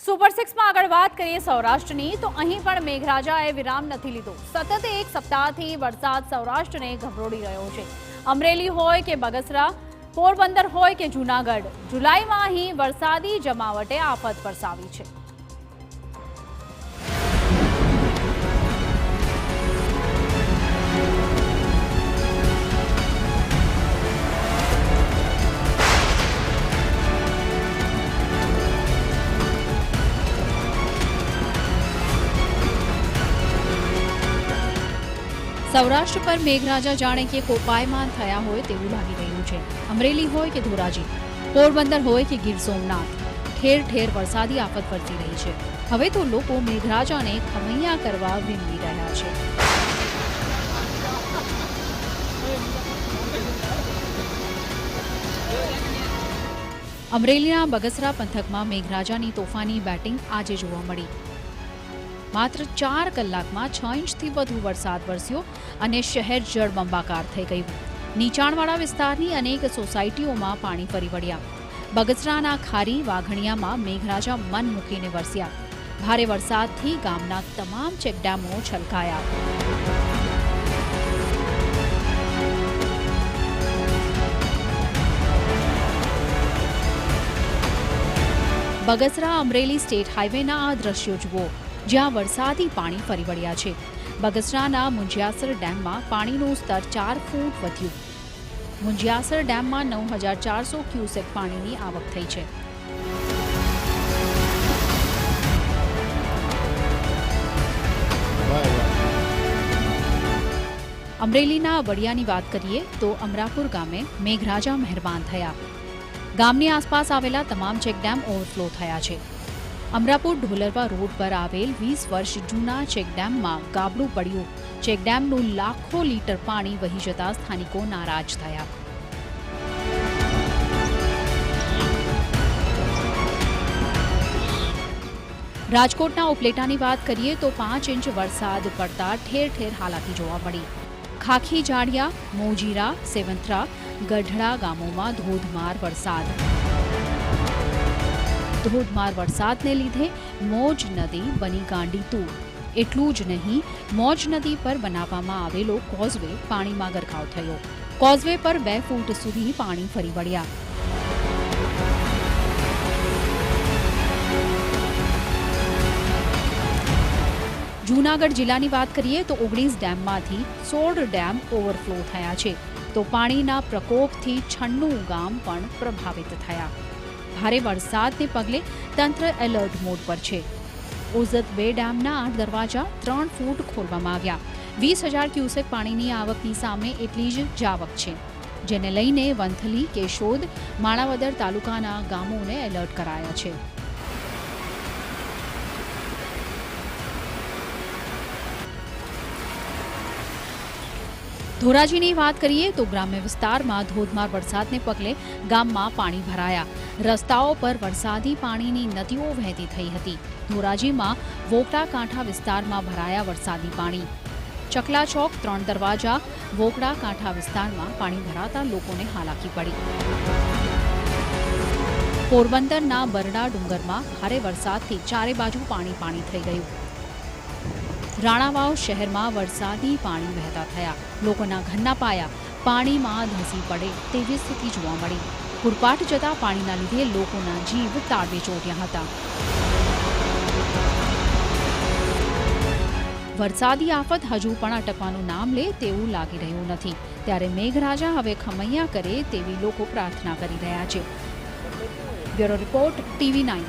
Super સિક્સમાં આગળ વાત કરીએ સૌરાષ્ટ્રની તો અહીં પણ મેઘરાજાએ વિરામ નથી લીધો। સતત એક સપ્તાહથી વરસાદ સૌરાષ્ટ્રને ગભરોડી રહ્યો છે। અમરેલી હોય કે બગસરા, પોરબંદર હોય કે જૂનાગઢ, જુલાઈમાં અહીં વરસાદી જમાવટે આફત વરસાવી છે। સૌરાષ્ટ્ર પર મેઘરાજા જાણે કે કોપાયમાન થયા હોય તેવું લાગી રહ્યું છે। અમરેલી હોય કે ધોરાજી, પોરબંદર હોય કે ગીર સોમનાથ, ઠેર ઠેર વરસાદી આફત વરસી રહી છે। હવે તો લોકો મેઘરાજાને ખમૈયા કરવા વિનવી રહ્યા છે। અમરેલીના બગસરા પંથકમાં મેઘરાજાની તોફાની બેટિંગ આજે જોવા મળી। માત્ર 4 કલાકમાં 6 ઇંચથી વધુ વરસાદ વરસ્યો અને શહેર જળબંબાકાર થઈ ગયું। નીચાણવાળા વિસ્તારની અનેક સોસાયટીઓમાં પાણી ફરી વળ્યા। બગસરાના ખારી વાઘણિયામાં મેઘરાજા મન મૂકીને વરસ્યા। ભારે વરસાદથી ગામના તમામ ચેકડેમો છલકાયા। બગસરા અમરેલી સ્ટેટ હાઈવેના આ દ્રશ્યો જુઓ, જ્યાં વરસાદી પાણી ફરી વળ્યા છે। બગસરાના મુંજિયાસર ડેમમાં પાણીનું સ્તર 4 ફૂટ વધ્યું। મુંજિયાસર ડેમમાં 9400 ક્યુસેક પાણીની આવક થઈ છે। અમરેલીના વડિયાની વાત કરીએ તો અમરાપુર ગામે મેઘરાજા મહેરબાન થયા। ગામની આસપાસ આવેલા તમામ ચેકડેમ ઓવરફ્લો થયા છે। અમરાપુર ઢોલરવા રોડ પર આવેલ 20 વર્ષ જૂના ચેકડેમમાં ગાબડું પડ્યું। ચેકડેમનું લાખો લીટર પાણી વહી જતા સ્થાનિકો નારાજ થયા। રાજકોટના ઉપલેટાની વાત કરીએ તો 5 ઇંચ વરસાદ પડતા ઠેર ઠેર હાલાકી જોવા મળી। ખાખી જાડિયા, મોજીરા, સેવંથરા, ગઢડા ગામોમાં ધોધમાર વરસાદ। ધોધમાર વરસાદને લીધે મોજ નદી બની ગાંડી તૂર। એટલું જ નહીં, મોજ નદી પર બનાવવામાં આવેલો કોઝવે પાણીમાં ગરકાવ થયો। કોઝવે પર 2 ફૂટ સુધી પાણી ફરી વળ્યા। જૂનાગઢ જિલ્લાની વાત કરીએ તો 19 ડેમમાંથી 16 ડેમ ઓવરફ્લો થયા છે, તો પાણીના પ્રકોપથી 96 ગામ પણ પ્રભાવિત થયા। ભારે વરસાદને પગલે તંત્ર એલર્ટ મોડ પર છે। ઓઝત 2 ડેમના 8 દરવાજા 3 ફૂટ ખોલવામાં આવ્યા। 20,000 ક્યુસેક પાણીની આવકની સામે એટલી જ જાવક છે, જેને લઈને વંથલી, કેશોદ, માણાવદર તાલુકાના ગામોને એલર્ટ કરાયા છે। ધોરાજીની વાત કરીએ તો ગ્રામ્ય વિસ્તારમાં ધોધમાર વરસાદને પગલે ગામમાં પાણી ભરાયા। રસ્તાઓ પર વરસાદી પાણીની નદીઓ વહેતી થઈ હતી। ધોરાજીમાં વોકડા કાંઠા વિસ્તારમાં ભરાયા વરસાદી પાણી। ચકલા ચોક, 3 દરવાજા, વોકડા કાંઠા વિસ્તારમાં પાણી ભરાતા લોકોને હાલાકી પડી। પોરબંદરના બરડા ડુંગરમાં ભારે વરસાદથી ચારે બાજુ પાણી થઈ ગયું। રાણાવાવ શહેરમાં વરસાદી પાણી વહેતા થયા। લોકોના ઘરના પાયા પાણીમાં ધસી પડે તેવી સ્થિતિ જોવા મળી। પૂરપાટ જતા પાણીના લીધે લોકોના જીવ તાળવે ચોંટ્યા હતા। વરસાદી આફત હજુ પણ અટકવાનું નામ લે તેવું લાગી રહ્યું નથી, ત્યારે મેઘરાજા હવે ખમૈયા કરે તેવી લોકો પ્રાર્થના કરી રહ્યા છે। Bureau report, TV9।